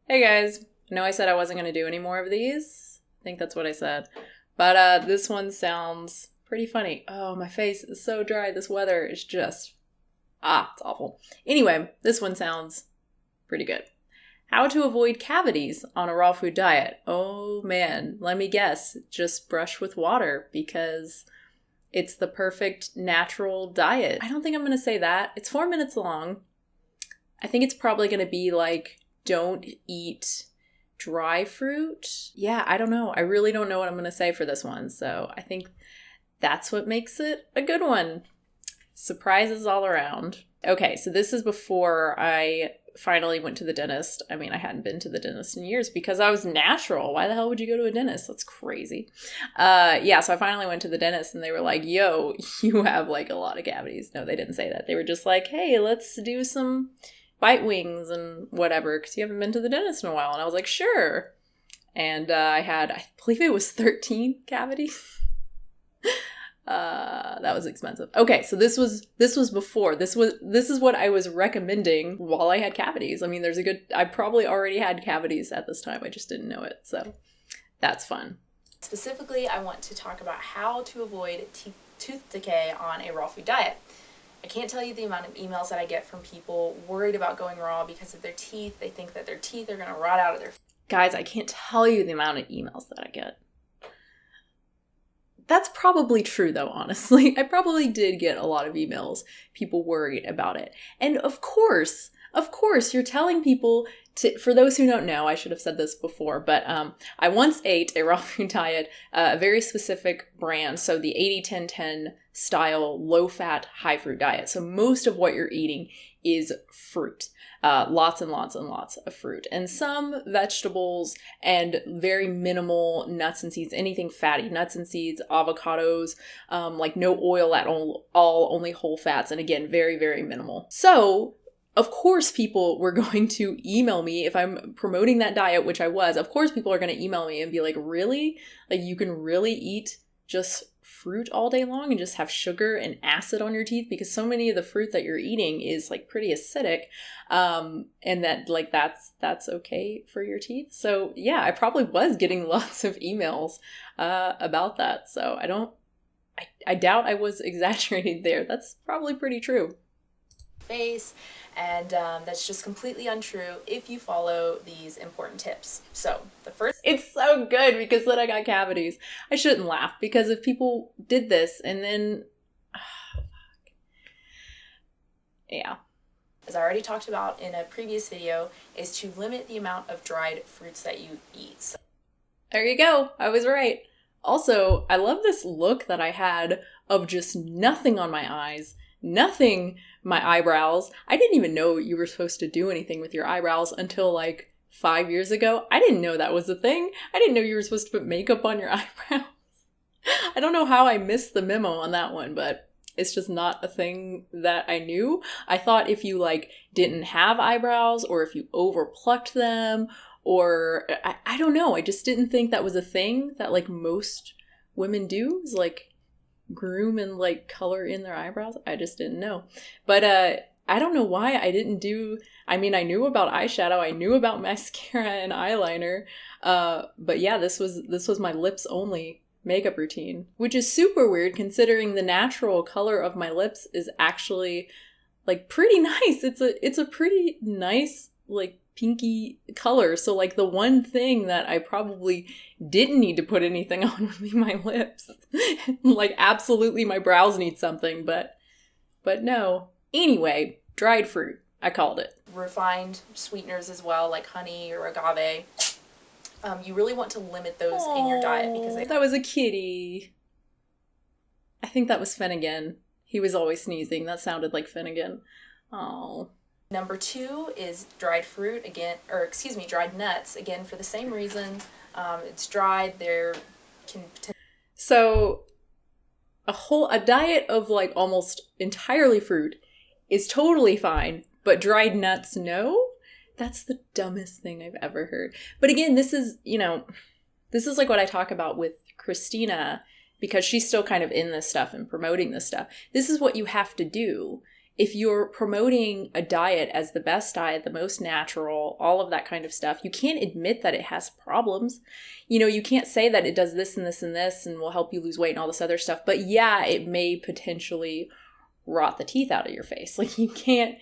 Hey guys, I know I said I wasn't going to do any more of these. I think that's what I said. But this one sounds pretty funny. Oh, my face is so dry. This weather is just, it's awful. Anyway, this one sounds pretty good. How to avoid cavities on a raw food diet. Oh man, let me guess. Just brush with water because it's the perfect natural diet. I don't think I'm going to say that. It's 4 minutes long. I think it's probably going to be like, don't eat dry fruit. Yeah, I don't know. I really don't know what I'm going to say for this one. So I think that's what makes it a good one. Surprises all around. Okay, so this is before I finally went to the dentist. I mean, I hadn't been to the dentist in years because I was natural. Why the hell would you go to a dentist? That's crazy. So I finally went to the dentist and they were like, yo, you have like a lot of cavities. No, they didn't say that. They were just like, hey, let's do some bite wings and whatever because you haven't been to the dentist in a while. And I was like, sure. And I believe it was 13 cavities. That was expensive. Okay, so this was before. This is what I was recommending while I had cavities. I mean, I probably already had cavities at this time. I just didn't know it. So that's fun. Specifically, I want to talk about how to avoid tooth decay on a raw food diet. I can't tell you the amount of emails that I get from people worried about going raw because of their teeth. They think that their teeth are going to rot out of their... Guys, I can't tell you the amount of emails that I get. That's probably true, though, honestly. I probably did get a lot of emails, people worried about it. And of course, you're telling people for those who don't know, I should have said this before, but I once ate a raw food diet, a very specific brand, so the 80-10-10 style low-fat, high-fruit diet. So most of what you're eating is fruit. Lots and lots and lots of fruit. And some vegetables and very minimal nuts and seeds, anything fatty, nuts and seeds, avocados, like no oil at all, only whole fats. And again, very, very minimal. So of course, people were going to email me if I'm promoting that diet, which I was. Of course, people are going to email me and be like, really? Like, you can really eat just fruit all day long and just have sugar and acid on your teeth? Because so many of the fruit that you're eating is like pretty acidic. And that like that's okay for your teeth. So yeah, I probably was getting lots of emails about that. So I doubt I was exaggerating there. That's probably pretty true. Face, and that's just completely untrue if you follow these important tips. So the first... It's so good because then I got cavities. I shouldn't laugh because if people did this and then... Yeah. As I already talked about in a previous video, is to limit the amount of dried fruits that you eat. So there you go. I was right. Also, I love this look that I had of just nothing on my eyes, nothing my eyebrows. I didn't even know you were supposed to do anything with your eyebrows until like 5 years ago. I didn't know that was a thing. I didn't know you were supposed to put makeup on your eyebrows. I don't know how I missed the memo on that one, but it's just not a thing that I knew. I thought if you like didn't have eyebrows or if you overplucked them or I don't know. I just didn't think that was a thing that like most women do is like groom and like color in their eyebrows. I just didn't know. But I don't know why I didn't do... I mean, I knew about eyeshadow, I knew about mascara and eyeliner, but yeah, this was my lips only makeup routine, which is super weird considering the natural color of my lips is actually like pretty nice. It's a pretty nice like pinky color. So like the one thing that I probably didn't need to put anything on would be my lips. Like absolutely my brows need something, but no. Anyway, dried fruit, I called it. Refined sweeteners as well, like honey or agave. You really want to limit those in your diet because that was a kitty. I think that was Finnegan. He was always sneezing. That sounded like Finnegan. Oh. Number 2 is dried fruit, again, or dried nuts, again, for the same reasons. It's dried, So, a diet of like almost entirely fruit is totally fine, but dried nuts, no? That's the dumbest thing I've ever heard. But again, this is like what I talk about with Christina, because she's still kind of in this stuff and promoting this stuff. This is what you have to do if you're promoting a diet as the best diet, the most natural, all of that kind of stuff, you can't admit that it has problems. You can't say that it does this and this and this and will help you lose weight and all this other stuff. But yeah, it may potentially rot the teeth out of your face. Like you can't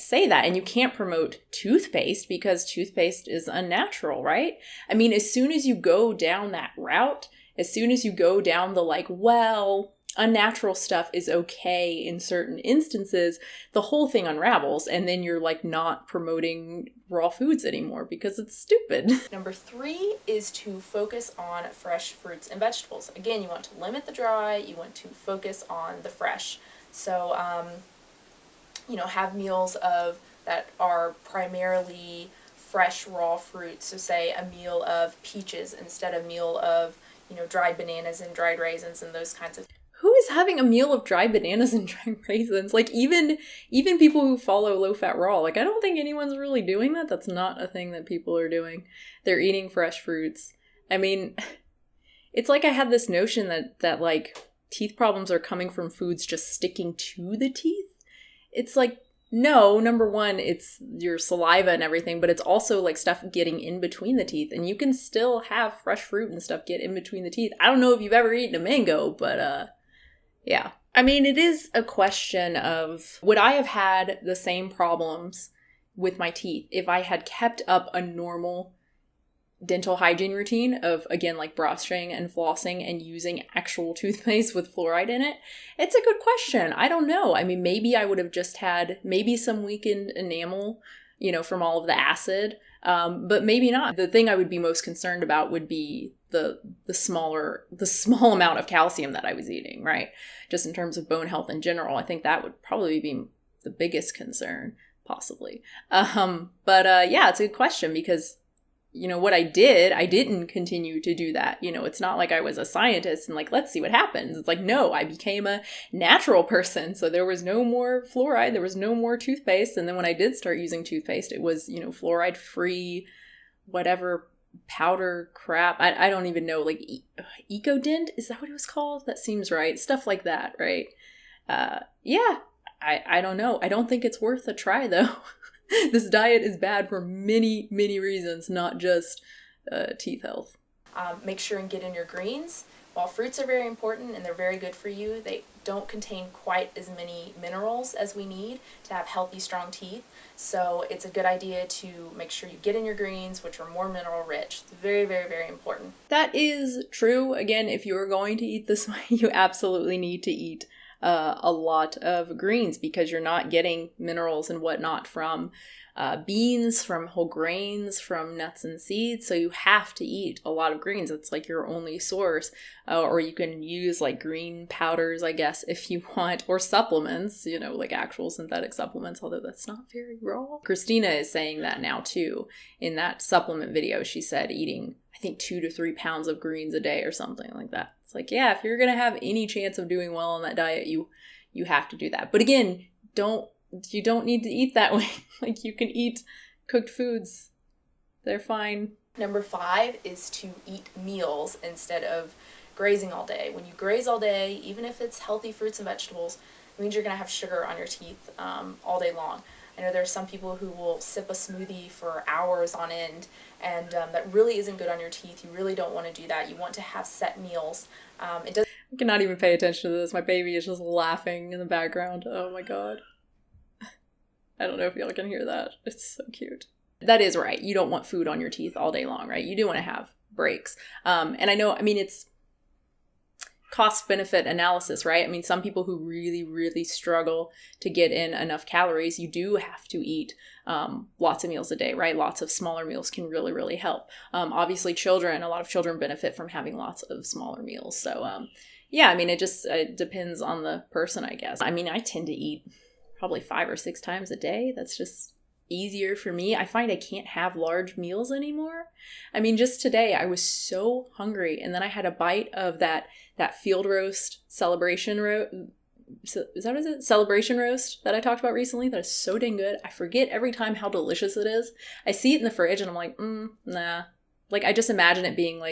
say that, and you can't promote toothpaste because toothpaste is unnatural, right? I mean, as soon as you go down that route, as soon as you go down the unnatural stuff is okay in certain instances, the whole thing unravels, and then you're not promoting raw foods anymore because it's stupid. Number 3 is to focus on fresh fruits and vegetables. Again, you want to limit the dry, you want to focus on the fresh. So, have meals that are primarily fresh raw fruits. So say a meal of peaches instead of a meal of, dried bananas and dried raisins and those kinds of. Who is having a meal of dried bananas and dried raisins? Even people who follow low-fat raw, I don't think anyone's really doing that. That's not a thing that people are doing. They're eating fresh fruits. I mean, it's I had this notion that teeth problems are coming from foods just sticking to the teeth. It's no, number one, it's your saliva and everything, but it's also stuff getting in between the teeth, and you can still have fresh fruit and stuff get in between the teeth. I don't know if you've ever eaten a mango, but yeah. I mean, it is a question of, would I have had the same problems with my teeth if I had kept up a normal dental hygiene routine of, again, brushing and flossing and using actual toothpaste with fluoride in it? It's a good question. I don't know. I mean, maybe I would have just had maybe some weakened enamel, from all of the acid, but maybe not. The thing I would be most concerned about would be the small amount of calcium that I was eating, right? Just in terms of bone health in general, I think that would probably be the biggest concern, possibly. But yeah, it's a good question because what I didn't continue to do that. It's not like I was a scientist and let's see what happens. It's no, I became a natural person. So there was no more fluoride. There was no more toothpaste. And then when I did start using toothpaste, it was, fluoride free, whatever powder crap. I don't even know, Ecodent? Is that what it was called? That seems right. Stuff like that, right? Yeah, I don't know. I don't think it's worth a try though. This diet is bad for many, many reasons, not just teeth health. Make sure and get in your greens. While fruits are very important and they're very good for you, they don't contain quite as many minerals as we need to have healthy, strong teeth. So it's a good idea to make sure you get in your greens, which are more mineral rich. It's very, very, very important. That is true. Again, if you're going to eat this way, you absolutely need to eat a lot of greens because you're not getting minerals and whatnot from beans, from whole grains, from nuts and seeds. So you have to eat a lot of greens. It's your only source. Or you can use green powders, I guess, if you want, or supplements, actual synthetic supplements, although that's not very raw. Christina is saying that now too. In that supplement video, she said eating, I think 2 to 3 pounds of greens a day or something like that. It's yeah, if you're going to have any chance of doing well on that diet, you have to do that. But again, you don't need to eat that way. You can eat cooked foods. They're fine. Number 5 is to eat meals instead of grazing all day. When you graze all day, even if it's healthy fruits and vegetables, it means you're going to have sugar on your teeth all day long. I know there's some people who will sip a smoothie for hours on end, and that really isn't good on your teeth. You really don't want to do that. You want to have set meals. I cannot even pay attention to this. My baby is just laughing in the background. Oh my god. I don't know if y'all can hear that. It's so cute. That is right. You don't want food on your teeth all day long, right? You do want to have breaks. And it's cost-benefit analysis, right? I mean, some people who really, really struggle to get in enough calories, you do have to eat lots of meals a day, right? Lots of smaller meals can really, really help. Obviously, a lot of children benefit from having lots of smaller meals. So, yeah, it depends on the person, I guess. I tend to eat probably 5 or 6 times a day. That's just easier for me. I find I can't have large meals anymore. Just today I was so hungry, and then I had a bite of that field roast celebration roast. Is that what it is? Celebration roast that I talked about recently. That is so dang good. I forget every time how delicious it is. I see it in the fridge and I'm nah. I just imagine it being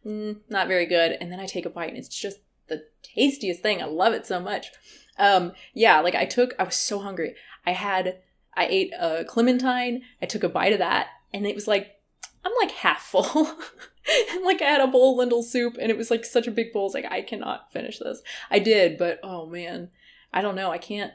not very good. And then I take a bite and it's just the tastiest thing. I love it so much. Yeah, like I was so hungry. I ate a clementine, I took a bite of that, and it was like, I'm like half full. And like I had a bowl of lentil soup, and it was like such a big bowl. It's like, I cannot finish this. I did, but oh man, I don't know. I can't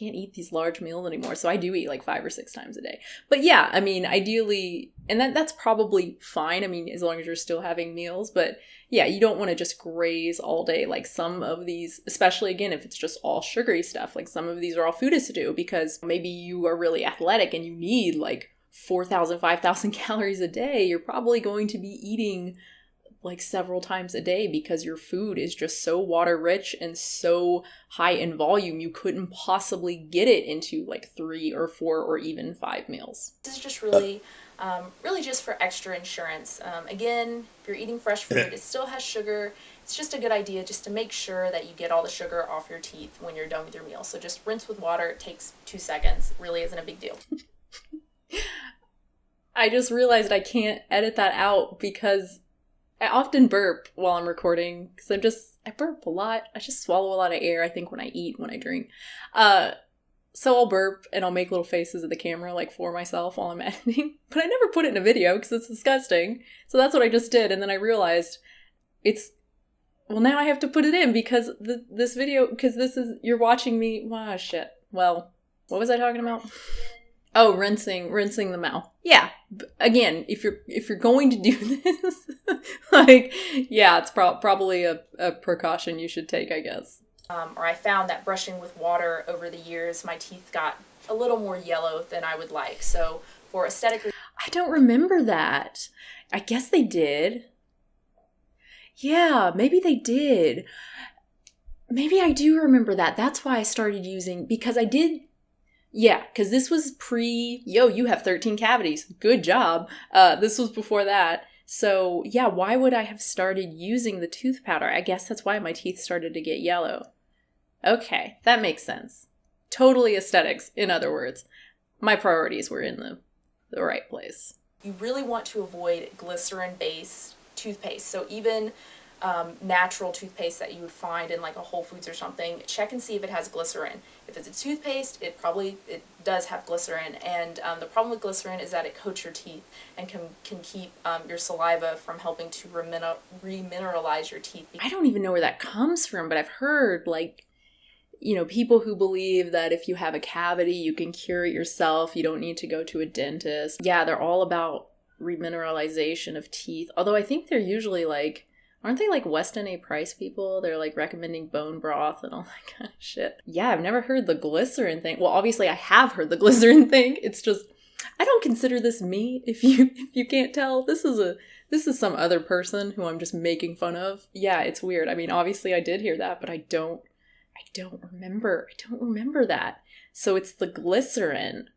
eat these large meals anymore. So I do eat like 5 or 6 times a day. But yeah, I mean, ideally, and that's probably fine. I mean, as long as you're still having meals. But yeah, you don't want to just graze all day. Like some of these, especially again, if it's just all sugary stuff, like some of these are all food do because maybe you are really athletic and you need like 4,000, 5,000 calories a day. You're probably going to be eating like several times a day because your food is just so water rich and so high in volume, you couldn't possibly get it into like 3 or 4 or even 5 meals. This is just really just for extra insurance. Again, if you're eating fresh food, it still has sugar. It's just a good idea just to make sure that you get all the sugar off your teeth when you're done with your meal. So just rinse with water. It takes 2 seconds. It really isn't a big deal. I just realized I can't edit that out because I often burp while I'm recording because I burp a lot. I just swallow a lot of air, I think, when I eat, when I drink. So I'll burp and I'll make little faces at the camera, like for myself while I'm editing. But I never put it in a video because it's disgusting. So that's what I just did. And then I realized now I have to put it in because this video, because you're watching me. Wow, shit. Well, what was I talking about? Oh, rinsing the mouth. Yeah. Again, if you're going to do this, like, yeah, it's probably a precaution you should take, I guess. Or I found that brushing with water over the years, my teeth got a little more yellow than I would like. So for aesthetically, I don't remember that. I guess they did. Yeah, maybe they did. Maybe I do remember that. That's why I started using, because I did. Yeah, because this was you have 13 cavities. Good job. This was before that. So yeah, why would I have started using the tooth powder? I guess that's why my teeth started to get yellow. Okay, that makes sense. Totally aesthetics, in other words. My priorities were in the right place. You really want to avoid glycerin-based toothpaste. So even natural toothpaste that you would find in like a Whole Foods or something, check and see if it has glycerin. If it's a toothpaste, it does have glycerin, and the problem with glycerin is that it coats your teeth and can keep your saliva from helping to remineralize your teeth. I don't even know where that comes from, but I've heard people who believe that if you have a cavity, you can cure it yourself. You don't need to go to a dentist. Yeah, they're all about remineralization of teeth. Although I think they're usually aren't they like Weston A. Price people? They're like recommending bone broth and all that kind of shit. Yeah, I've never heard the glycerin thing. Well, obviously I have heard the glycerin thing. It's just, I don't consider this me. If you can't tell, this is some other person who I'm just making fun of. Yeah, it's weird. I mean, obviously I did hear that, but I don't remember that. So it's the glycerin.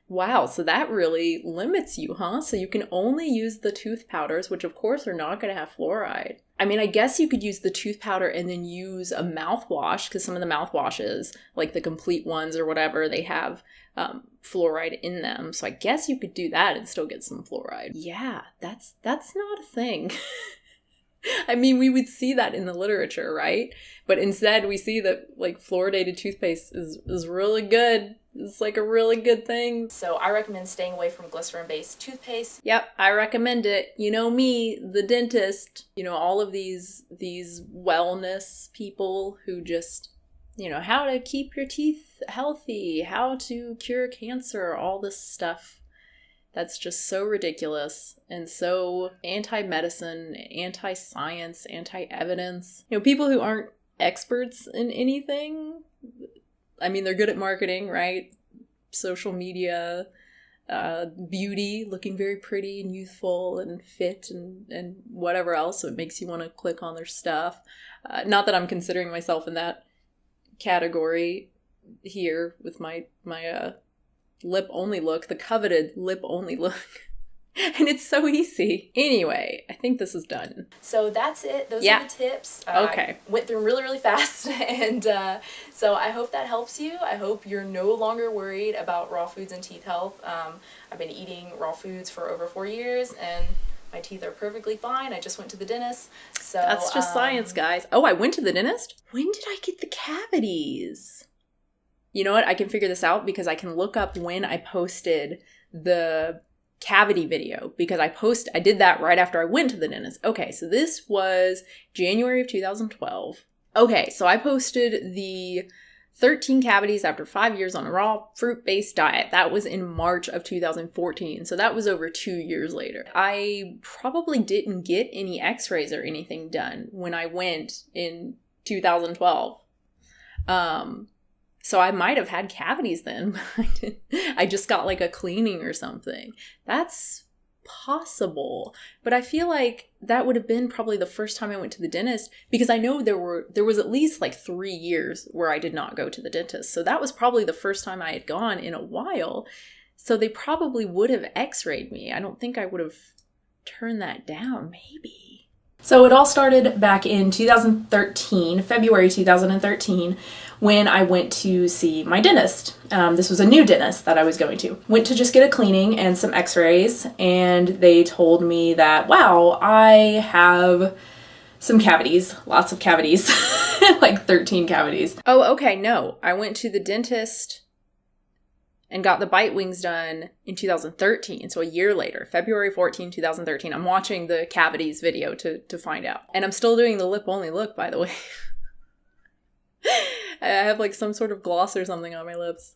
Wow, so that really limits you, huh? So you can only use the tooth powders, which of course are not going to have fluoride. I mean, I guess you could use the tooth powder and then use a mouthwash, because some of the mouthwashes, like the complete ones or whatever, they have fluoride in them. So I guess you could do that and still get some fluoride. Yeah, that's not a thing. I mean, we would see that in the literature, right? But instead we see that like fluoridated toothpaste is really good. It's like a really good thing. So I recommend staying away from glycerin-based toothpaste. Yep, I recommend it. You know me, the dentist, all of these wellness people who just, how to keep your teeth healthy, how to cure cancer, all this stuff. That's just so ridiculous and so anti-medicine, anti-science, anti-evidence. People who aren't experts in anything, I mean, they're good at marketing, right? Social media, beauty, looking very pretty and youthful and fit and whatever else. So it makes you want to click on their stuff. Not that I'm considering myself in that category here with my lip only look, the coveted lip only look. And it's so easy. Anyway, I think this is done. So that's it. Those are the tips. Okay. I went through them really, really fast. And so I hope that helps you. I hope you're no longer worried about raw foods and teeth health. I've been eating raw foods for over 4 years, and My teeth are perfectly fine. I just went to the dentist. So that's just science, guys. Oh, I went to the dentist? When did I get the cavities? You know what? I can figure this out because I can look up when I posted the cavity video, because I did that right after I went to the dentist. Okay, so this was January of 2012. Okay, so I posted the 13 cavities after 5 years on a raw fruit-based diet. That was in March of 2014. So that was over 2 years later. I probably didn't get any x-rays or anything done when I went in 2012. So I might have had cavities then. I just got like a cleaning or something. That's possible. But I feel like that would have been probably the first time I went to the dentist, because I know there was at least like 3 years where I did not go to the dentist. So that was probably the first time I had gone in a while. So they probably would have x-rayed me. I don't think I would have turned that down, maybe. So it all started back in 2013, February 2013, when I went to see my dentist. This was a new dentist that I was going to. Went to just get a cleaning and some x-rays, and they told me that, wow, I have some cavities, lots of cavities, like 13 cavities. Oh, okay, no. I went to the dentist and got the bite wings done in 2013. So a year later, February 14, 2013. I'm watching the cavities video to find out. And I'm still doing the lip only look, by the way. I have like some sort of gloss or something on my lips.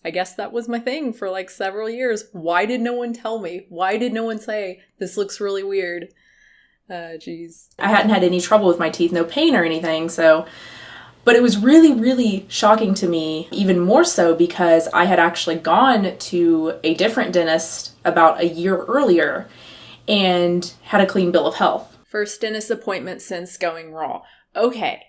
I guess that was my thing for like several years. Why did no one tell me? Why did no one say, this looks really weird? Geez. I hadn't had any trouble with my teeth, no pain or anything, so... But it was really, really shocking to me, even more so because I had actually gone to a different dentist about a year earlier and had a clean bill of health. First dentist appointment since going raw. Okay.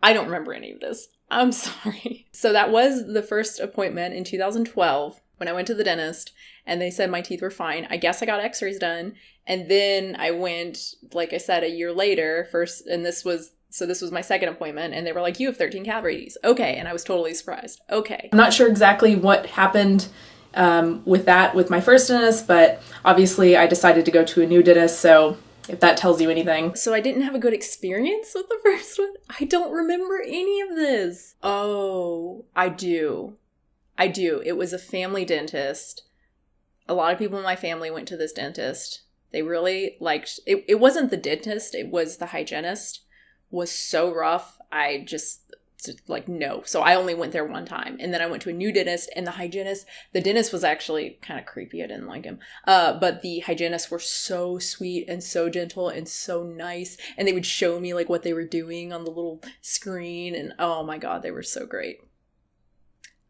I don't remember any of this. I'm sorry. So that was the first appointment in 2012 when I went to the dentist, and they said my teeth were fine. I guess I got x-rays done, and then I went, like I said, a year later, and this was my second appointment, and they were like, you have 13 cavities. Okay, and I was totally surprised. Okay. I'm not sure exactly what happened with my first dentist, but obviously I decided to go to a new dentist, so if that tells you anything. So I didn't have a good experience with the first one? I don't remember any of this. Oh, I do. It was a family dentist. A lot of people in my family went to this dentist. They really liked it. It wasn't the dentist, it was the hygienist. Was so rough. I just like, no. So I only went there one time, and then I went to a new dentist, and the dentist was actually kind of creepy. I didn't like him. But the hygienists were so sweet and so gentle and so nice, and they would show me like what they were doing on the little screen, and oh my God, they were so great.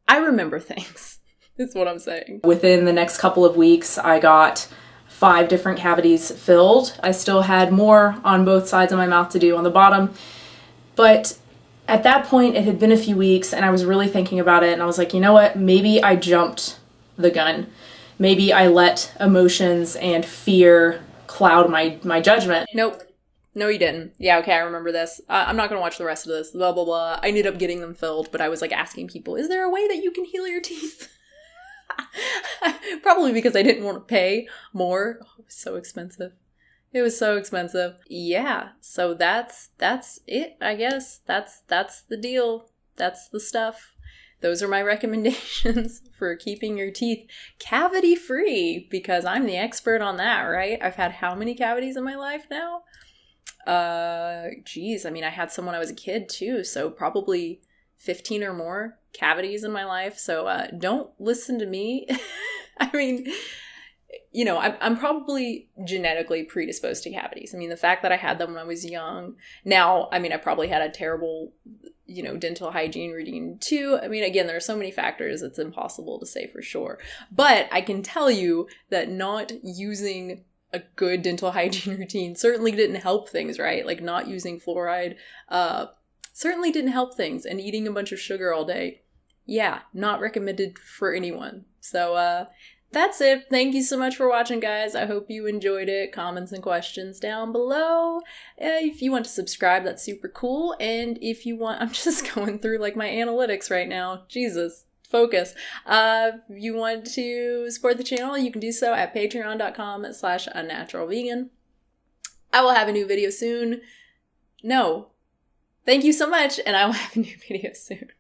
I remember things. That's what I'm saying. Within the next couple of weeks, I got 5 different cavities filled. I still had more on both sides of my mouth to do on the bottom. But at that point, it had been a few weeks, and I was really thinking about it, and I was like, you know what? Maybe I jumped the gun. Maybe I let emotions and fear cloud my judgment. Nope. No, you didn't. Yeah, okay, I remember this. I'm not going to watch the rest of this. Blah, blah, blah. I ended up getting them filled, but I was like asking people, is there a way that you can heal your teeth? Probably because I didn't want to pay more. Oh, it was so expensive. It was so expensive. Yeah, so that's it, I guess. That's the deal. That's the stuff. Those are my recommendations for keeping your teeth cavity free, because I'm the expert on that, right? I've had how many cavities in my life now? Geez, I mean, I had some when I was a kid too, so probably 15 or more cavities in my life. So don't listen to me. I mean, you know, I'm probably genetically predisposed to cavities. I mean, the fact that I had them when I was young. Now, I mean, I probably had a terrible, you know, dental hygiene routine too. I mean, again, there are so many factors, it's impossible to say for sure. But I can tell you that not using a good dental hygiene routine certainly didn't help things, right? Like not using fluoride, certainly didn't help things, and eating a bunch of sugar all day. Yeah, not recommended for anyone. So that's it. Thank you so much for watching, guys. I hope you enjoyed it. Comments and questions down below. If you want to subscribe, that's super cool. And if you want, I'm just going through like my analytics right now. Jesus. focus. If you want to support the channel, you can do so at patreon.com/unnaturalvegan. I will have a new video soon. No. Thank you so much, and I will have a new video soon.